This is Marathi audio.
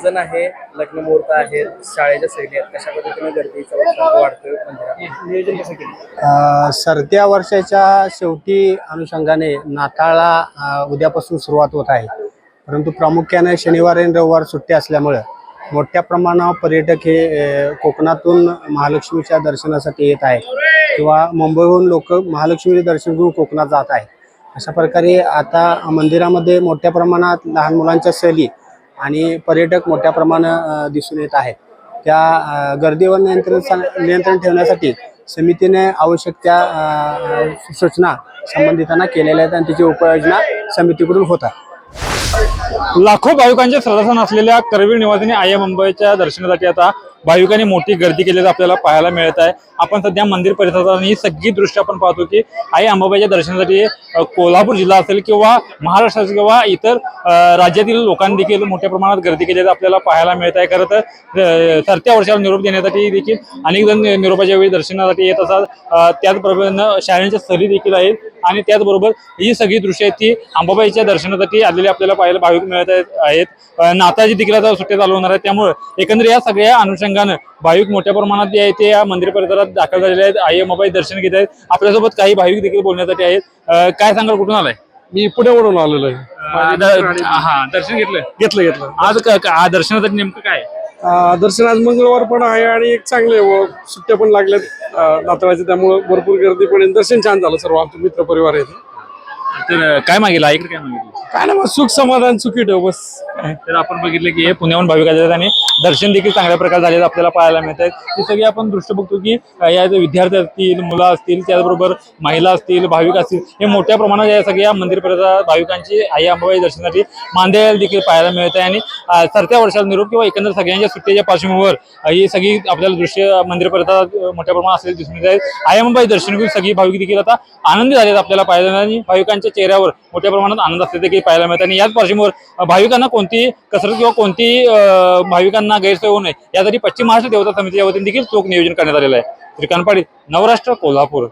विसर्जन आहे, लग्न मुहूर्त आहेत, शाळेच्या सहली आहेत, कशा पद्धतीने गर्दीचा उत्साह वाढतोय मंदिरात, नियोजन कसं केलं? सरत्या वर्षाच्या शेवटी अनुषंगाने नाताळला उद्यापासून सुरुवात होत आहे. परंतु प्रामुख्याने शनिवार आणि रविवार सुट्टी असल्यामुळे मोठ्या प्रमाणावर पर्यटक हे कोकणातून महालक्ष्मीच्या दर्शनासाठी येत आहेत किंवा मुंबईहून लोक महालक्ष्मीचे दर्शन घेऊन कोकणात जात आहेत. अशा प्रकारे आता मंदिरामध्ये मोठ्या प्रमाणात लहान मुलांच्या सहली आणि पर्यटक मोठ्या प्रमाणात दिसून येत आहेत. त्या गर्दीवर नियंत्रण ठेवण्यासाठी समितीने आवश्यक त्या सूचना संबंधितांना केलेल्या आहेत आणि त्याची उपाययोजना समितीकडून होत आहे. लाखो भाविकांचे श्रद्धास्थान असलेल्या करवीर निवासिनी आई अंबाबाईच्या दर्शनासाठी आता भाविकांनी मोठी गर्दी केलेली आपल्याला पाहायला मिळत आहे. आपण सध्या मंदिर परिसरात आणि ही सगळी दृश्य आपण पाहतो की आई अंबाबाईच्या दर्शनासाठी कोल्हापूर जिल्हा असेल किंवा महाराष्ट्र किंवा इतर राज्यातील लोकांनी देखील मोठ्या प्रमाणात गर्दी केलेली आपल्याला पाहायला मिळत आहे. खरं तर सरत्या वर्षाला निरोप देण्यासाठी देखील अनेक जण निरोपाच्या वेळी दर्शनासाठी येत असतात. त्याचप्रमाणे शाळेच्या सहली देखील आहेत आणि त्याचबरोबर ही सगळी दृश्य आहेत ती अंबाबाईच्या दर्शनासाठी आलेली आपल्याला पाहायला भाविक मिळत आहेत. नाताळची देखील आता सुट्टी चालू होणार आहे, त्यामुळे एकंदरीत या सगळ्या अनुषंगानं भाविक मोठ्या प्रमाणात जे आहे ते या मंदिर परिसरात दाखल झालेले आहेत. आई अंबाबाई दर्शन घेत आहेत. आपल्यासोबत काही भाविक देखील बोलण्यासाठी आहेत. काय सांगाल, कुठून आलाय? मी पुण्यावरून आलेलो आहे. हा, दर्शन घेतलं. आज दर्शनासाठी नेमकं काय? दर्शन आज मंगळवार पण आहे आणि एक चांगले सुट्ट्या पण लागल्यात नाताळाच्या, त्यामुळे भरपूर गर्दी पण आहे. दर्शन छान झालं. सर्व आमचे मित्र परिवार आहे. तर काय मागितलं आईकडे, काय मागितलं? काय ना, सुख समाधान सुखी ठेव बस. तर आपण बघितलं की हे पुण्याहून भाविक आलेले आहेत आणि दर्शन देखील चांगल्या प्रकारे झालेलं आपल्याला पाहायला मिळत आहेत. ही सगळी आपण दृश्य बघतो की या विद्यार्थी असतील, मुलं असतील, त्याचबरोबर महिला असतील, भाविक असतील, हे मोठ्या प्रमाणात या सगळ्या मंदिर परिसरात भाविकांची आई अंबाबाई दर्शनासाठी मांदेला देखील पाहायला मिळत आहे. आणि सरत्या वर्षाला निरोप किंवा एकंदर सगळ्यांच्या सुट्टीच्या पार्श्वभूमीवर ही सगळी आपल्याला दृश्य मंदिर परिसरात मोठ्या प्रमाणात असलेली दिसून येत आहेत. आई अंबाबाई दर्शन घेऊन सगळी भाविक देखील आता आनंदी झालेत आपल्याला पाहायला मिळत आणि भाविकांच्या चेहऱ्यावर मोठ्या प्रमाणात आनंद असले देखील पाहायला मिळत. आणि याच पार्श्वभूमीवर भाविकांना कोणती कसरत किंवा कोणती भाविकांना गैरसोय होऊ नये यासाठी पश्चिम महाराष्ट्र देवता समितीच्या वतीने देखील चोख नियोजन करण्यात आलेलं आहे. श्रीकांत पाटील, नवराष्ट्र, कोल्हापूर.